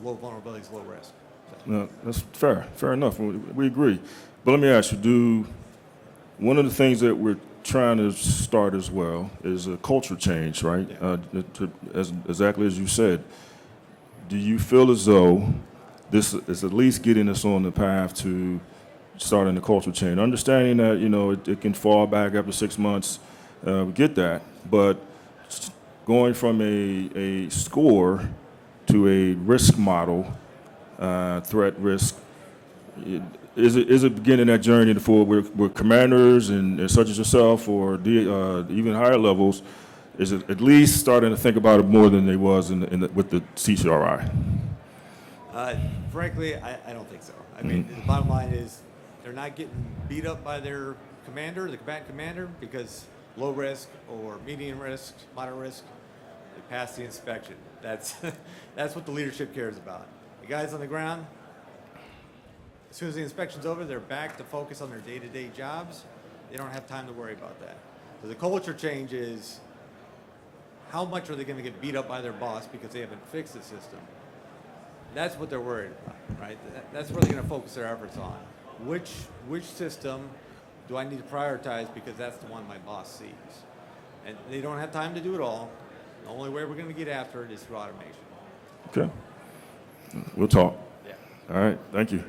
low vulnerabilities, low risk. So. No, that's fair enough. We agree. But let me ask you, one of the things that we're trying to start as well is a culture change, right? Yeah. Exactly as you said. Do you feel as though this is at least getting us on the path to starting the culture change? Understanding that, it can fall back after 6 months, we get that, but going from a score to a risk model, threat risk, is it beginning that journey with commanders and such as yourself, or even higher levels? Is it at least starting to think about it more than they was with the CCRI? Frankly, I don't think so. I mean, the bottom line is they're not getting beat up by their commander, the combatant commander, because low risk or medium risk, moderate risk, they pass the inspection. That's what the leadership cares about. The guys on the ground, as soon as the inspection's over, they're back to focus on their day-to-day jobs. They don't have time to worry about that. So the culture change is, how much are they going to get beat up by their boss because they haven't fixed the system? That's what they're worried about, right? That's where they're going to focus their efforts on. Which system do I need to prioritize because that's the one my boss sees? And they don't have time to do it all. The only way we're going to get after it is through automation. Okay. We'll talk. Yeah. All right. Thank you.